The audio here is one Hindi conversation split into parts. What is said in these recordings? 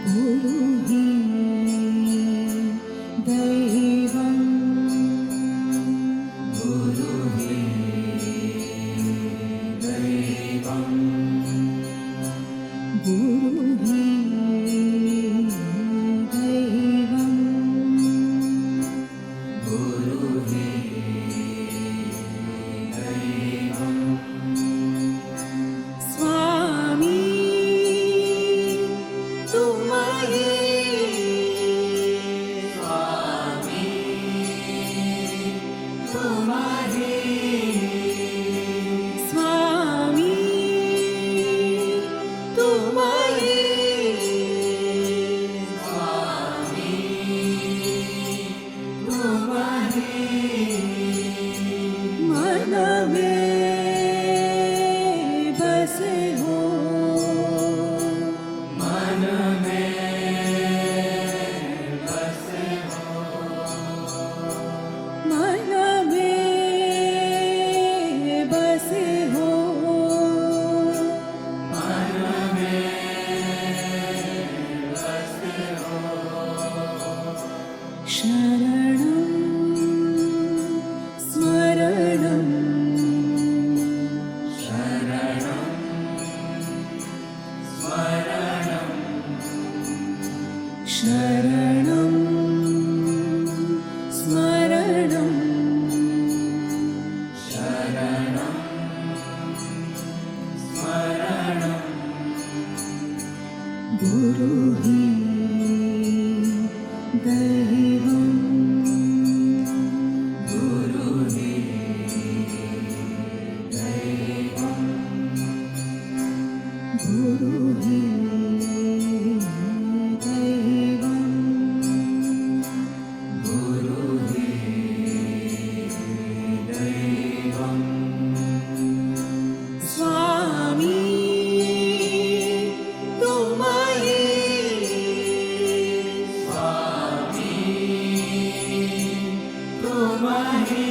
गुरु ही दैवं गुरु ही दैवं गुरु ही दैवं गुरु ही दैवं स्वामी तुम ही स्वामी तुम ही स्वामी तुम ही स्वामी तुम ही मन में बसे हो मन में बसे हो मन में बसे हो मन में बसे हो शरणं स्मरणं शरणं स्मरणं शरणं स्मरणं शरणं स्मरणं गुरु ही दैवं गुरु ही दैवं गुरु ही दैवं गुरु ही दैवं स्वामी तुम ही स्वामी तुम ही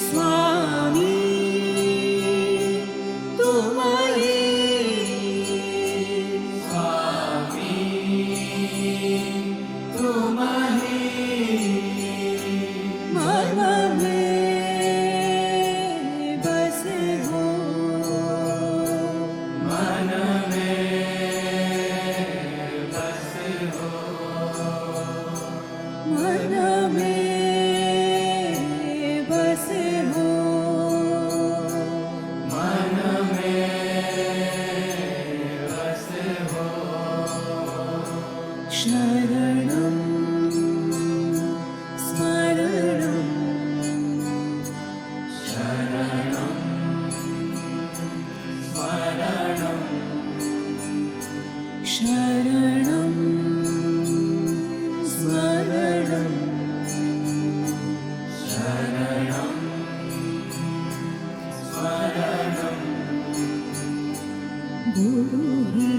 स्वामी तुम ही स्वामी तुम ही मन में बसे हो मन में बसे हो मन में बसे हो मन में बसे हो शरणं स्मरणं शरणं स्मरणं शरणं स्मरणं शरणं स्मरणं गुरु ही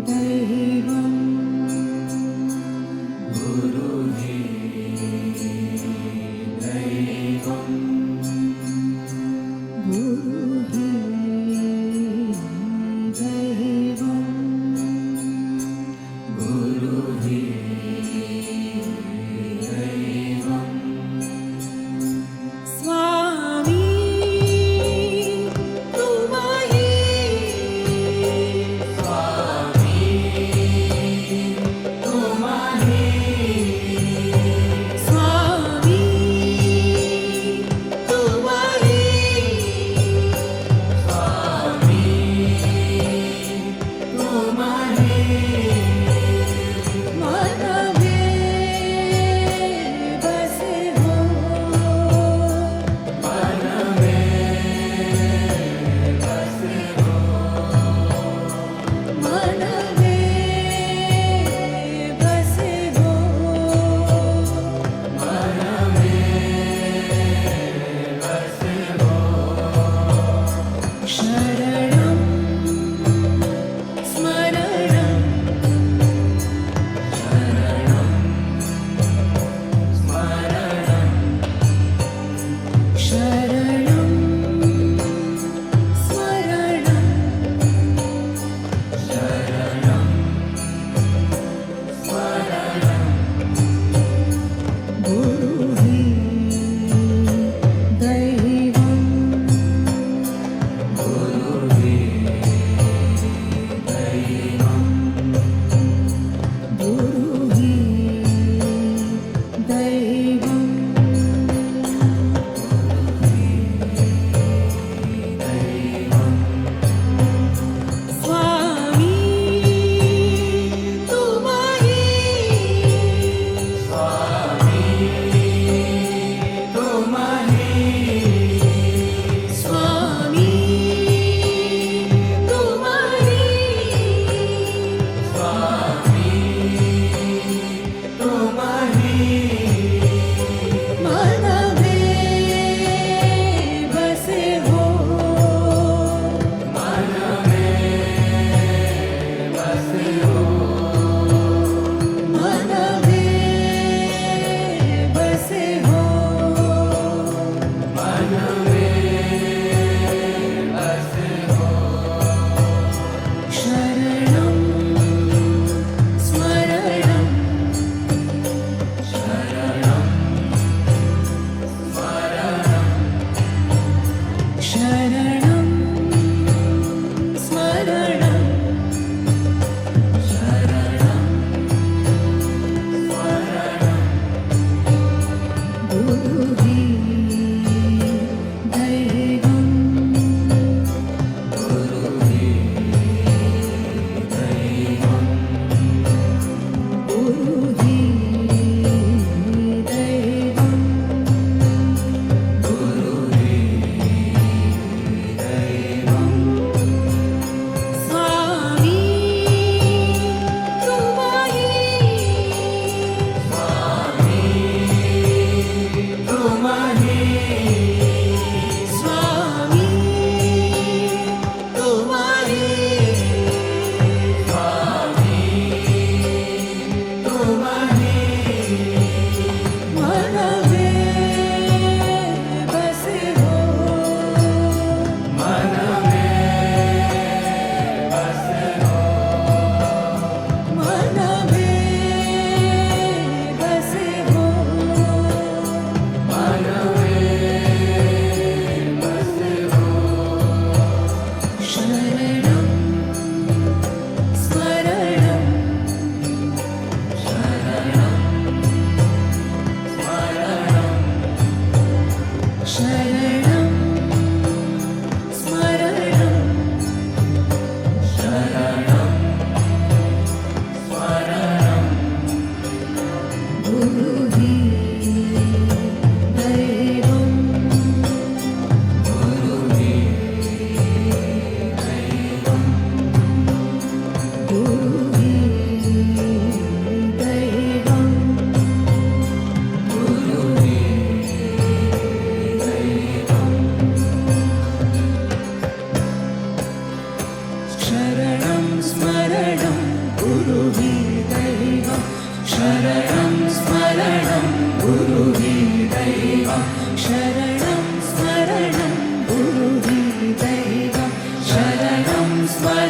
दैवं गुरु ही दैवं गुरु ही दैवं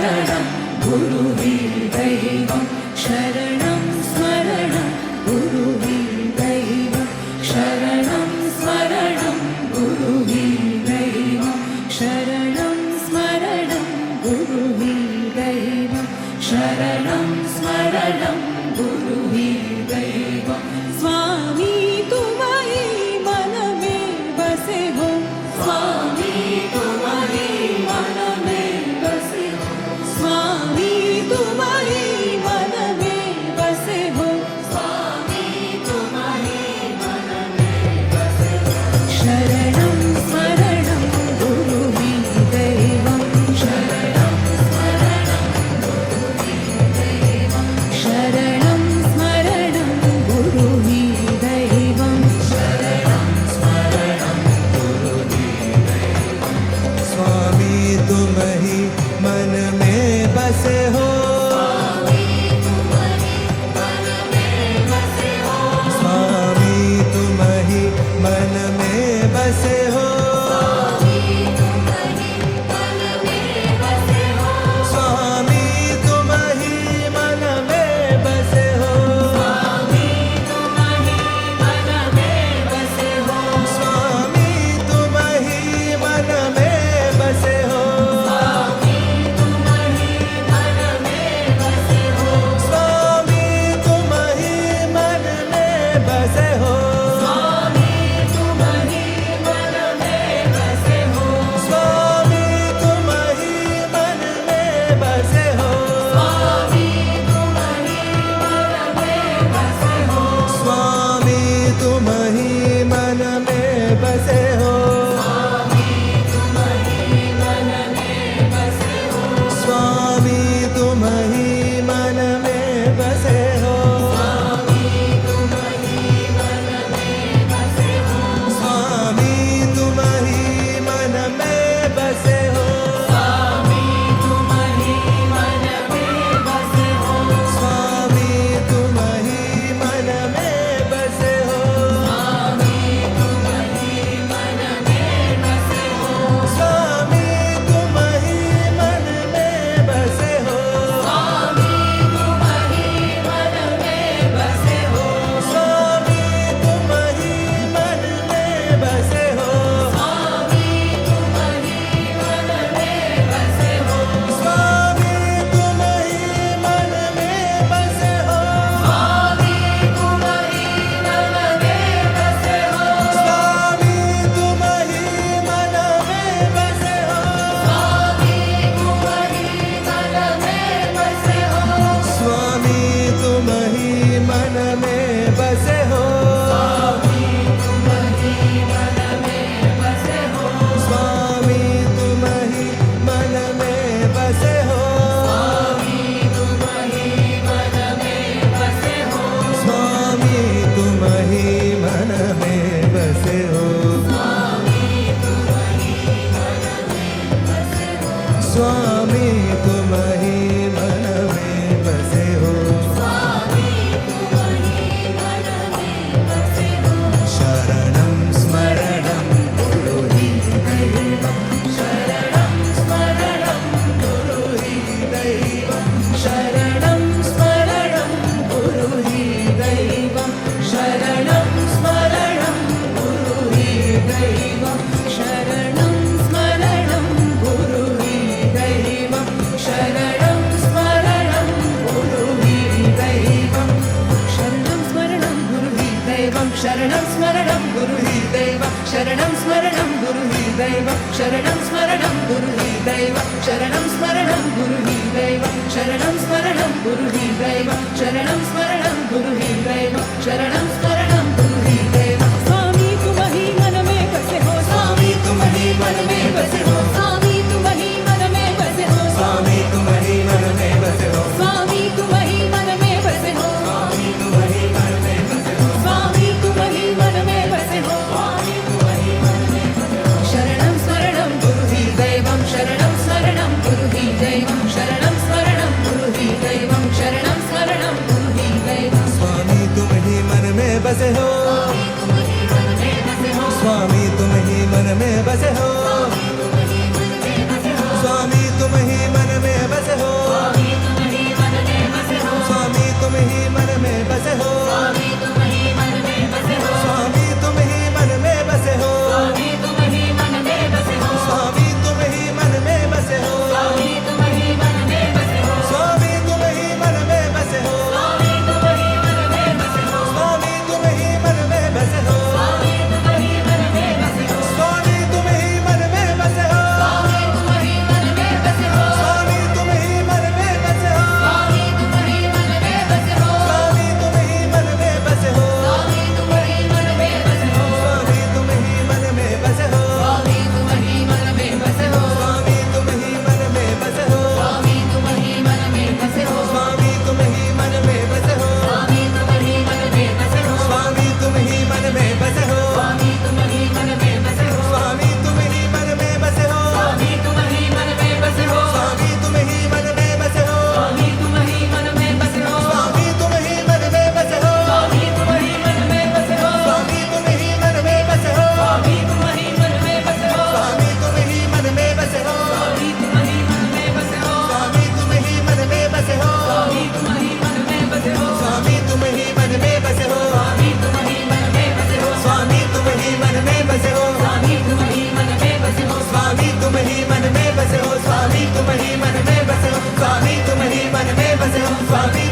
स्मरणं गुरु हि दैवं शरणं स्मरणं गुरु हि दैवं शरणं स्मरणं गुरु हि दैवं शरणं स्मरणं गुरु हि दैवं शरणं स्मरणं गुरु हि दैवं स्वामी तुम्हारी मन में बसे हो स्वामी तुम्हारी मन में बसे हो स्वामी तुम्हारी मन में बसे हो स्वामी तुम्हारी मन में बसे हो शरणं स्मरणं गुरु हि दैवं शरणं स्मरणं गुरु हि दैवं शरणं स्मरणं गुरु हि दैवं शरणं स्मरणं गुरु हि दैवं स्वामी तुम ही मन में बसे हो स्वामी तुम्हारी मन में बसे हो स्वामी तुम ही मन में बसे हो स्वामी तुम्हारी मन में बसे हो स्वामी तुम ही मन में बसे हो स्वामी तुम्हारी मन में बसे हो स्वामी तुम ही मन में बसे हो स्वामी तुम्हारी मन में बसे हो स्वामी तुम ही मन में बसे हो स्वामी तुम्हारी मन में बसे हो स्वामी तुम ही मन में बसे हो स्वामी तुम्हारी मन में बसे हो स्वामी तुम ही मन में बसे हो स्वामी तुम्हारी मन में बसे हो स्वामी तुम ही मन में बसे हो स्वामी तुम्हारी मन में बसे हो स्वामी तुम ही मन में बसे हो स्वामी तुम्हारी मन में बसे हो स्वामी तुम ही मन में बसे हो स्वामी तुम्हारी मन में बसे हो स्वामी तुम ही मन में बसे हो स्वामी तुम्हारी मन में बसे हो स्वामी तुम ही मन में बसे हो स्वामी तुम्हारी मन में बसे हो स्वामी तुम ही मन में बसे हो स्वामी तुम्हारी मन में बसे हो स्वामी तुम ही मन में बसे हो स्वामी तुम्हारी मन में बसे हो स्वामी तुम ही मन में बसे हो स्वामी तुम्हारी मन में बसे हो स्वामी तुम ही मन में बसे हो स्वामी तुम्हारी मन में बसे हो स्वामी तुम ही मन में बसे हो स्वामी तुम्हारी मन में बसे हो स्वामी तुम्हारी मन में बसे हो स्वामी तुम्हारी मन में बसे हो शरणं स्मरणं गुरु हि दैवं शरणं स्मरणं गुरु हि दैवं शरणं स्मरणं गुरु हि दैवं शरणं स्मरणं गुरु हि दैवं शरणं स्मरणं गुरु हि दैवं शरणं स्मरणं गुरु हि दैवं शरणं स्मरणं गुरु हि दैवं शरणं स्मरणं गुरु हि दैवं शरणं स्मरणं गुरु हि दैवं शरणं स्मरणं गुरु हि दैवं शरणं स्मरणं गुरु हि दैवं शरणं स्मरणं गुरु हि दैवं शरणं स्मरणं गुरु हि दैवं शरणं स्मरणं गुरु हि दैवं स्वामी तुम ही मन में बसे हो स्वामी तुम ही मन में बसे हो स्वामी तुम ही मन में बसे हो स्वामी तुम ही मन में बसे हो स्वामी तुम ही मन में बसे हो स्वामी तुम ही मन में बसे हो स्वामी तुम ही मन में बसे हो स्वामी तुम ही मन में बसे हो शरणं स्मरणं गुरु हि दैवं शरणं स्मरणं गुरु हि दैवं शरणं स्मरणं गुरु हि दैवं शरणं स्मरणं गुरु हि दैवं स्वामी तुम ही मन में बसे हम स्वामी